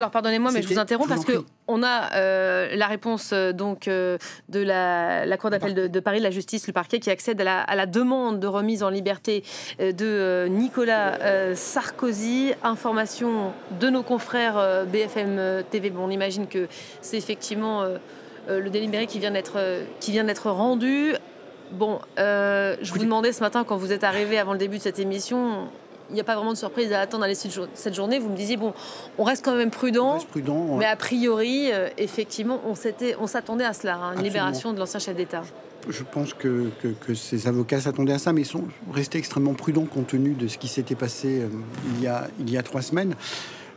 Alors pardonnez-moi, mais je vous interromps parce qu'on a la réponse de la Cour d'appel de Paris, la justice, le parquet, qui accède à la demande de remise en liberté de Nicolas Sarkozy. Information de nos confrères BFM TV. Bon, on imagine que c'est effectivement le délibéré qui vient d'être rendu. Bon, je vous demandais ce matin, quand vous êtes arrivé avant le début de cette émission, il n'y a pas vraiment de surprise à attendre à l'issue de cette journée. Vous me disiez, bon, on reste quand même prudent, mais a priori, effectivement, on s'attendait à cela, une libération de l'ancien chef d'État. Je pense que ces avocats s'attendaient à ça, mais ils sont restés extrêmement prudents compte tenu de ce qui s'était passé il y a 3 semaines.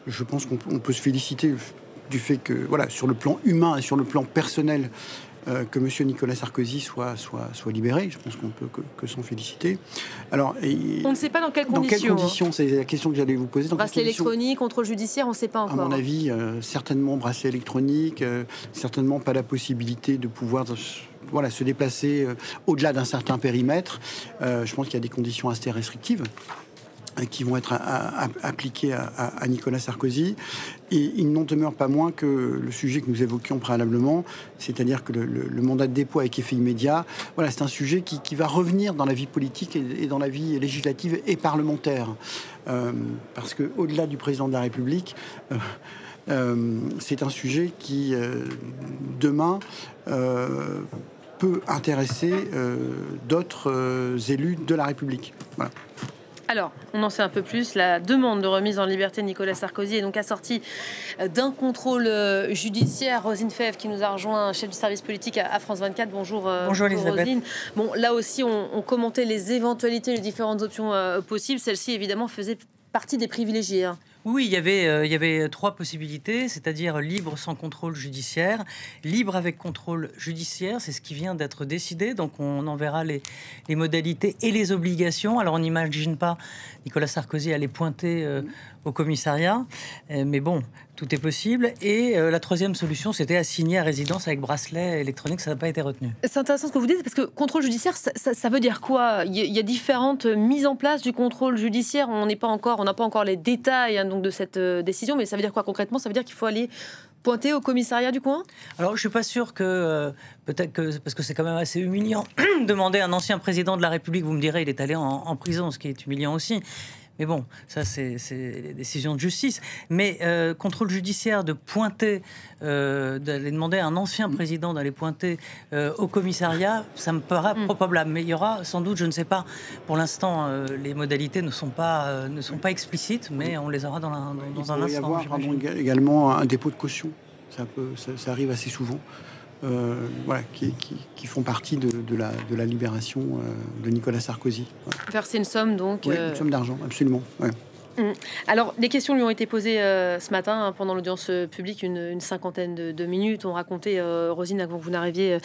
Je pense qu'on peut se féliciter du fait que, voilà, sur le plan humain et sur le plan personnel, que M. Nicolas Sarkozy soit libéré. Je pense qu'on peut que s'en féliciter. Alors, on ne sait pas dans quelles conditions. Dans quelles conditions, c'est la question que j'allais vous poser. Bracelet électronique, contrôle judiciaire, on ne sait pas encore. À mon avis, certainement bracelet électronique, certainement pas la possibilité de pouvoir se déplacer au-delà d'un certain périmètre. Je pense qu'il y a des conditions assez restrictives qui vont être appliquées à Nicolas Sarkozy. Et il n'en demeure pas moins que le sujet que nous évoquions préalablement, c'est-à-dire que le mandat de dépôt avec effet immédiat, voilà, c'est un sujet qui va revenir dans la vie politique et dans la vie législative et parlementaire. Parce qu'au-delà du président de la République, c'est un sujet qui, demain, peut intéresser d'autres élus de la République. Voilà. Alors, on en sait un peu plus. La demande de remise en liberté de Nicolas Sarkozy est donc assortie d'un contrôle judiciaire. Rosine Fèvre, qui nous a rejoint, chef du service politique à France 24. Bonjour, bonjour Elisabeth. Rosine. Bon, là aussi, on commentait les éventualités, les différentes options possibles. Celle-ci, évidemment, faisait partie des privilégiés. Oui, il y avait 3 possibilités, c'est-à-dire libre sans contrôle judiciaire, libre avec contrôle judiciaire, c'est ce qui vient d'être décidé, donc on en verra les modalités et les obligations. Alors on n'imagine pas Nicolas Sarkozy aller pointer au commissariat, mais bon, tout est possible. Et la 3e solution, c'était assigner à résidence avec bracelet électronique, ça n'a pas été retenu. C'est intéressant ce que vous dites, parce que contrôle judiciaire, ça veut dire quoi? Il y a différentes mises en place du contrôle judiciaire, on n'a pas encore les détails donc de cette décision, mais ça veut dire quoi concrètement? Ça veut dire qu'il faut aller pointer au commissariat du coin? Alors, je suis pas sûr que... peut-être que... Parce que c'est quand même assez humiliant. Demander à un ancien président de la République, vous me direz, il est allé en prison, ce qui est humiliant aussi. Mais bon, ça, c'est les décisions de justice. Mais contrôle judiciaire de pointer, d'aller demander à un ancien président d'aller pointer au commissariat, ça me paraît probable. Mais il y aura sans doute, je ne sais pas, pour l'instant, les modalités ne sont pas explicites, mais on les aura dans un instant. Il peut y avoir également un dépôt de caution. Ça arrive assez souvent. Voilà, qui font partie de la libération de Nicolas Sarkozy. Voilà. Verser une somme, donc. Oui, une somme d'argent, absolument. Ouais. Alors, des questions lui ont été posées ce matin pendant l'audience publique, une cinquantaine de minutes. On racontait, Rosine, avant que vous n'arriviez,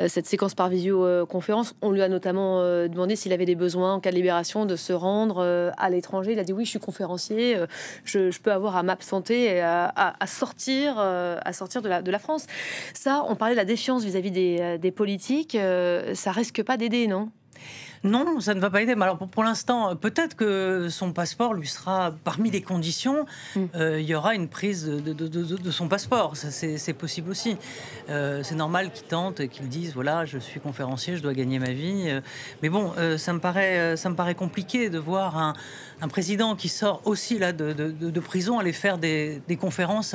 cette séquence par visioconférence. On lui a notamment demandé s'il avait des besoins en cas de libération de se rendre à l'étranger. Il a dit oui, je suis conférencier, je peux avoir à m'absenter et à sortir de la France. Ça, on parlait de la défiance vis-à-vis des politiques. Ça risque pas d'aider, non ? Non, ça ne va pas aider. Mais alors pour l'instant, peut-être que son passeport lui sera parmi les conditions. Il y aura une prise de son passeport. Ça, c'est possible aussi. C'est normal qu'il tente, qu'il dise voilà, je suis conférencier, je dois gagner ma vie. Mais bon, ça me paraît compliqué de voir un président qui sort aussi là de prison aller faire des conférences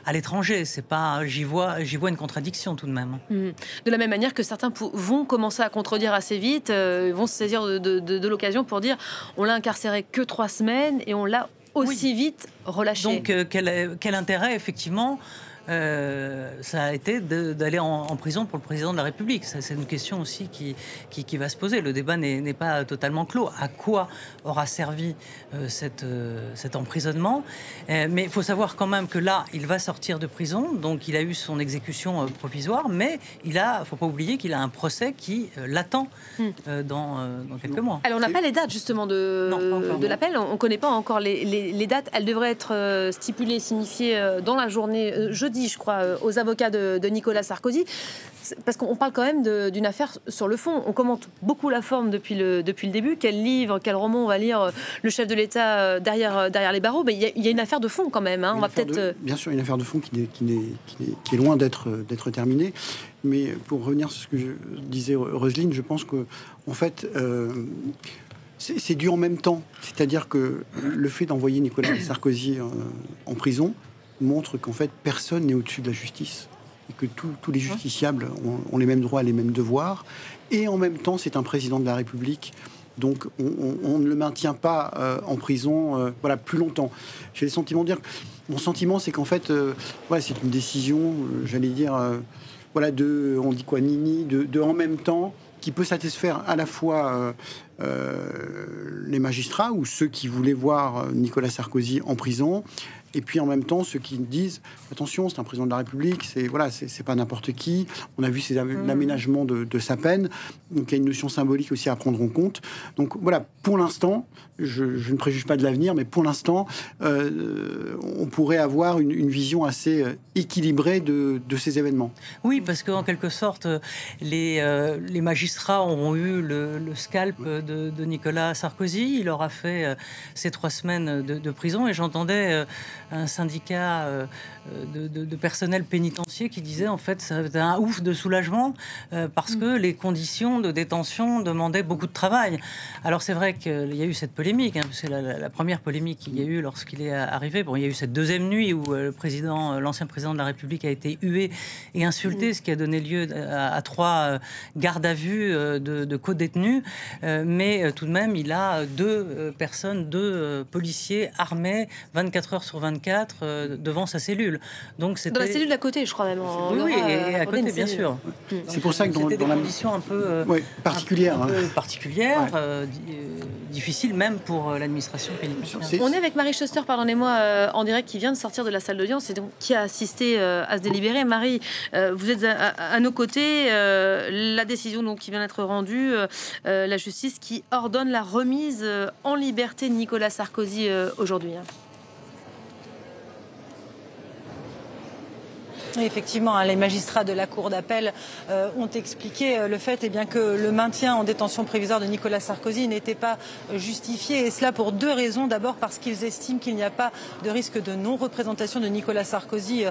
à l'étranger. C'est pas, j'y vois une contradiction tout de même. De la même manière que certains vont commencer à contredire assez vite, vont se saisir de l'occasion pour dire on l'a incarcéré que 3 semaines et on l'a aussi vite relâché. Donc quel intérêt effectivement ça a été d'aller en prison pour le président de la République. Ça, c'est une question aussi qui va se poser. Le débat n'est pas totalement clos. À quoi aura servi cet emprisonnement? Mais il faut savoir quand même que là, il va sortir de prison, donc il a eu son exécution provisoire, mais il ne faut pas oublier qu'il a un procès qui l'attend dans quelques mois. Alors on n'a pas les dates justement de l'appel, on ne connaît pas encore les dates. Elles devraient être stipulées, signifiées dans la journée jeudi jeudi, je crois, aux avocats de Nicolas Sarkozy. Parce qu'on parle quand même d'une affaire sur le fond. On commente beaucoup la forme depuis le début. Quel livre, quel roman on va lire le chef de l'État derrière les barreaux. Mais il y a une affaire de fond quand même. Hein. On va peut-être. Bien sûr, une affaire de fond qui est loin d'être terminée. Mais pour revenir sur ce que je disais, Roselyne, je pense que en fait, c'est dû en même temps. C'est-à-dire que le fait d'envoyer Nicolas Sarkozy en prison montre qu'en fait, personne n'est au-dessus de la justice. Et que tous les justiciables ont les mêmes droits, les mêmes devoirs. Et en même temps, c'est un président de la République. Donc, on ne le maintient pas en prison plus longtemps. J'ai le sentiment de dire... Mon sentiment, c'est qu'en fait, c'est une décision, j'allais dire, on dit quoi, Nini, de en même temps, qui peut satisfaire à la fois les magistrats ou ceux qui voulaient voir Nicolas Sarkozy en prison, et puis en même temps ceux qui disent attention, c'est un président de la République, c'est pas n'importe qui. On a vu l'aménagement de sa peine, donc il y a une notion symbolique aussi à prendre en compte. Donc voilà, pour l'instant, je ne préjuge pas de l'avenir, mais pour l'instant, on pourrait avoir une vision assez équilibrée de ces événements. Oui, parce qu'en quelque sorte, les magistrats auront eu le scalp de Nicolas Sarkozy. Il aura fait ces 3 semaines de prison, et j'entendais un syndicat de personnel pénitentiaire qui disait en fait c'était un ouf de soulagement parce que les conditions de détention demandaient beaucoup de travail. Alors c'est vrai qu'il y a eu cette polémique, c'est la première polémique qu'il y a eu lorsqu'il est arrivé. Bon, il y a eu cette deuxième nuit où l'ancien président de la République a été hué et insulté, ce qui a donné lieu à 3 gardes à vue de co-détenus, mais tout de même il a 2 policiers armés 24 heures sur 24 devant sa cellule. Donc dans la cellule d'à côté, je crois même. Oui, et à côté, bien sûr. C'est pour ça que dans des conditions un peu particulières, difficiles même pour l'administration pénitentiaire. On est avec Marie Schuster, pardonnez-moi, en direct, qui vient de sortir de la salle d'audience et donc qui a assisté à ce délibéré. Marie, vous êtes à nos côtés. La décision donc qui vient d'être rendue, la justice qui ordonne la remise en liberté de Nicolas Sarkozy aujourd'hui. Effectivement, les magistrats de la Cour d'appel ont expliqué le fait que le maintien en détention provisoire de Nicolas Sarkozy n'était pas justifié, et cela pour 2 raisons. D'abord parce qu'ils estiment qu'il n'y a pas de risque de non-représentation de Nicolas Sarkozy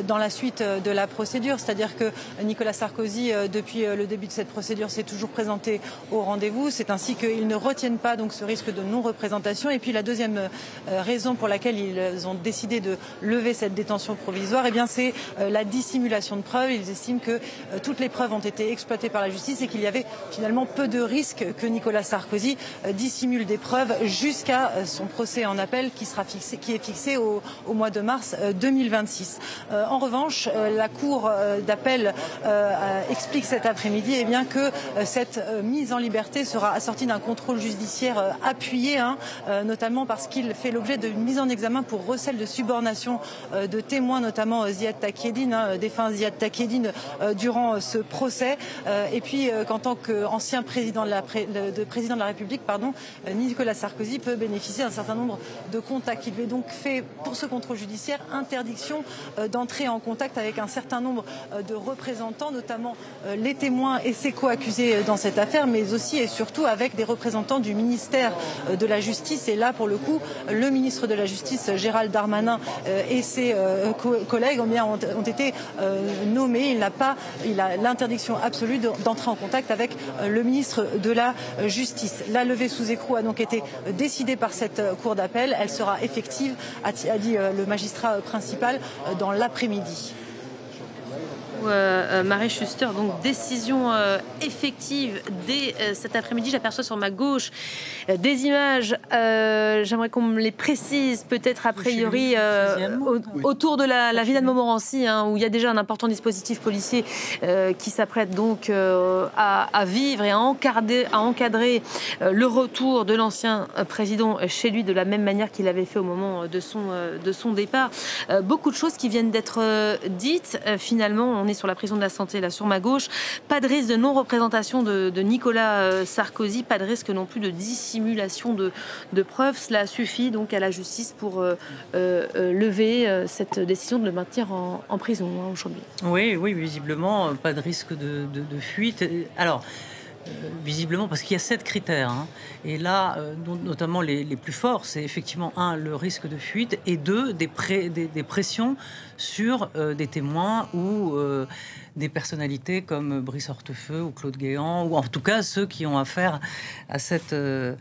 dans la suite de la procédure, c'est-à-dire que Nicolas Sarkozy, depuis le début de cette procédure, s'est toujours présenté au rendez-vous. C'est ainsi qu'ils ne retiennent pas donc ce risque de non-représentation. Et puis la deuxième raison pour laquelle ils ont décidé de lever cette détention provisoire, c'est la dissimulation de preuves. Ils estiment que toutes les preuves ont été exploitées par la justice et qu'il y avait finalement peu de risques que Nicolas Sarkozy dissimule des preuves jusqu'à son procès en appel qui est fixé au mois de mars 2026. En revanche, la Cour d'appel explique cet après-midi que cette mise en liberté sera assortie d'un contrôle judiciaire appuyé, notamment parce qu'il fait l'objet d'une mise en examen pour recel de subornation de témoins, notamment Ziad Takieddine, défunt Ziad Takieddine, durant ce procès. Et puis qu'en tant qu'ancien président de la République, Nicolas Sarkozy peut bénéficier d'un certain nombre de contacts. Il lui est donc fait, pour ce contrôle judiciaire, interdiction d'entrer en contact avec un certain nombre de représentants, notamment les témoins et ses co-accusés dans cette affaire, mais aussi et surtout avec des représentants du ministère de la Justice. Et là, pour le coup, le ministre de la Justice, Gérald Darmanin, et ses collègues ont été nommés. Il a l'interdiction absolue d'entrer en contact avec le ministre de la Justice. La levée sous écrou a donc été décidée par cette cour d'appel. Elle sera effective, a dit le magistrat principal, dans l'après-midi. Marie Schuster, donc décision effective dès cet après-midi. J'aperçois sur ma gauche des images, j'aimerais qu'on me les précise peut-être a priori autour de la villa de Montmorency, où il y a déjà un important dispositif policier qui s'apprête donc à vivre et à encadrer le retour de l'ancien président chez lui de la même manière qu'il avait fait au moment de son départ. Beaucoup de choses qui viennent d'être dites finalement. finalement, on est sur la prison de la Santé, là sur ma gauche, pas de risque de non-représentation de Nicolas Sarkozy, pas de risque non plus de dissimulation de preuves. Cela suffit donc à la justice pour lever cette décision de le maintenir en prison aujourd'hui. Oui, visiblement, pas de risque de fuite. Alors, visiblement, parce qu'il y a 7 critères. Hein. Et là, notamment les plus forts, c'est effectivement, 1, le risque de fuite, et 2, des pressions sur des témoins ou des personnalités comme Brice Hortefeux ou Claude Guéant, ou en tout cas ceux qui ont affaire à ce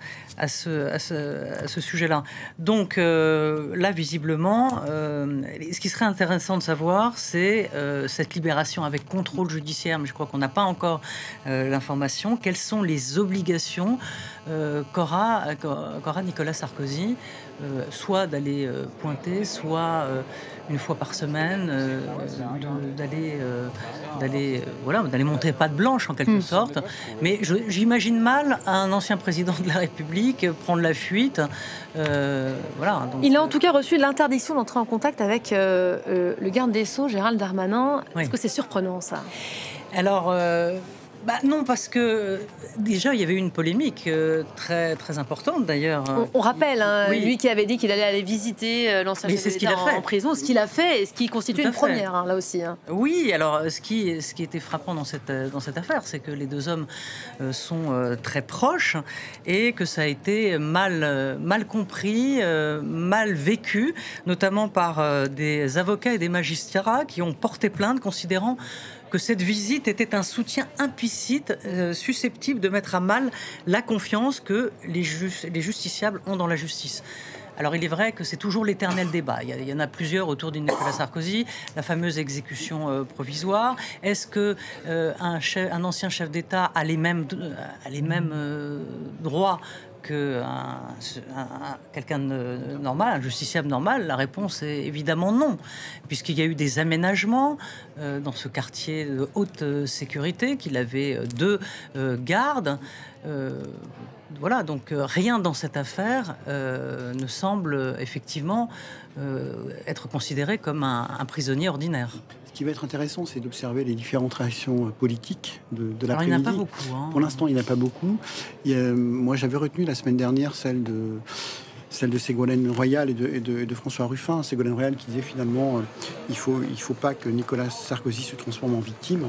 sujet-là. Donc là, visiblement, ce qui serait intéressant de savoir, c'est cette libération avec contrôle judiciaire, mais je crois qu'on n'a pas encore l'information. Quelles sont les obligations qu'aura Nicolas Sarkozy, soit d'aller pointer, soit une fois par semaine, d'aller montrer patte blanche en quelque sorte. Mais j'imagine mal un ancien président de la République prendre la fuite. Donc, il a en tout cas reçu l'interdiction d'entrer en contact avec le garde des Sceaux, Gérald Darmanin. Oui. Est-ce que c'est surprenant, ça? Alors... non, parce que déjà, il y avait eu une polémique très, très importante d'ailleurs. On rappelle, lui qui avait dit qu'il allait aller visiter l'ancien chef de l'État en prison, ce qu'il a fait et ce qui constitue une première, là aussi. Oui, alors ce qui était frappant dans cette affaire, c'est que les deux hommes sont très proches et que ça a été mal compris, mal vécu, notamment par des avocats et des magistrats qui ont porté plainte considérant que cette visite était un soutien implicite susceptible de mettre à mal la confiance que les justiciables ont dans la justice. Alors il est vrai que c'est toujours l'éternel débat. Il y en a plusieurs autour de Nicolas Sarkozy. La fameuse exécution provisoire. Est-ce que un ancien chef d'État a les mêmes droits que quelqu'un de normal, un justiciable normal? La réponse est évidemment non, puisqu'il y a eu des aménagements dans ce quartier de haute sécurité, qu'il avait 2 gardes. Donc rien dans cette affaire ne semble effectivement être considéré comme un prisonnier ordinaire. Ce qui va être intéressant, c'est d'observer les différentes réactions politiques de l'après-midi. Il n'y en a pas beaucoup. Hein. Pour l'instant, il n'y en a pas beaucoup. Moi, j'avais retenu la semaine dernière celle de Ségolène Royal et de François Ruffin. Ségolène Royal qui disait finalement il faut pas que Nicolas Sarkozy se transforme en victime.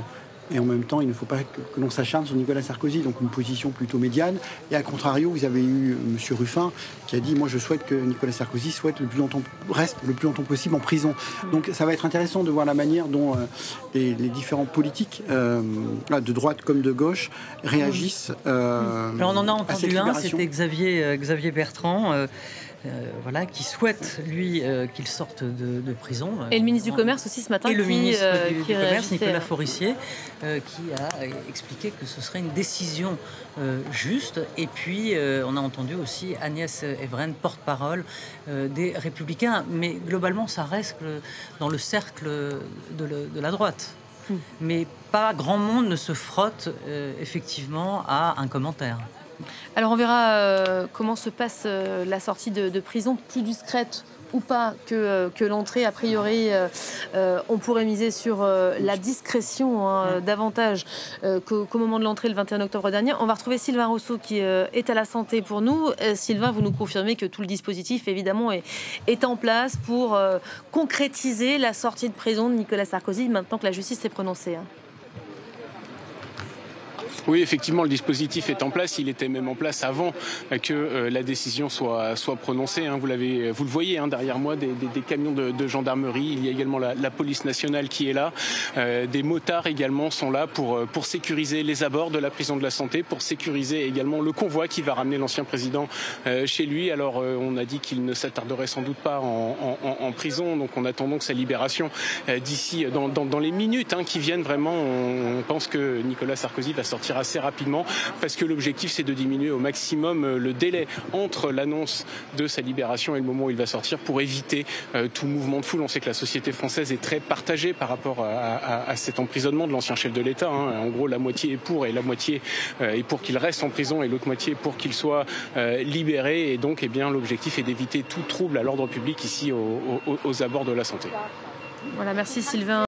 Et en même temps, il ne faut pas que l'on s'acharne sur Nicolas Sarkozy, donc une position plutôt médiane. Et à contrario, vous avez eu M. Ruffin qui a dit « Moi, je souhaite que Nicolas Sarkozy reste le plus longtemps possible en prison ». Donc ça va être intéressant de voir la manière dont les différents politiques, de droite comme de gauche, réagissent Alors on en a entendu un, c'était Xavier Bertrand, qui souhaite, lui, qu'il sorte de prison. Et le ministre du Commerce aussi ce matin. Et le ministre du Commerce, Nicolas Forissier, qui a expliqué que ce serait une décision juste. Et puis, on a entendu aussi Agnès Evren, porte-parole des Républicains. Mais globalement, ça reste dans le cercle de la droite. Mais pas grand monde ne se frotte effectivement à un commentaire. Alors on verra comment se passe la sortie de prison, plus discrète ou pas que l'entrée. A priori, on pourrait miser sur la discrétion davantage qu'au moment de l'entrée le 21 octobre dernier. On va retrouver Sylvain Rousseau qui est à la santé pour nous. Sylvain, vous nous confirmez que tout le dispositif, évidemment, est en place pour concrétiser la sortie de prison de Nicolas Sarkozy maintenant que la justice s'est prononcée. Oui, effectivement, le dispositif est en place. Il était même en place avant que la décision soit prononcée. Vous le voyez derrière moi, des camions de gendarmerie. Il y a également la police nationale qui est là. Des motards également sont là pour sécuriser les abords de la prison de la Santé, pour sécuriser également le convoi qui va ramener l'ancien président chez lui. Alors, on a dit qu'il ne s'attarderait sans doute pas en prison. Donc, on attend donc sa libération d'ici dans les minutes qui viennent. Vraiment, on pense que Nicolas Sarkozy va sortir assez rapidement parce que l'objectif c'est de diminuer au maximum le délai entre l'annonce de sa libération et le moment où il va sortir pour éviter tout mouvement de foule. On sait que la société française est très partagée par rapport à cet emprisonnement de l'ancien chef de l'État. En gros, la moitié est pour et la moitié est pour qu'il reste en prison et l'autre moitié pour qu'il soit libéré. Et donc, l'objectif est d'éviter tout trouble à l'ordre public ici aux abords de la Santé. Voilà, merci Sylvain.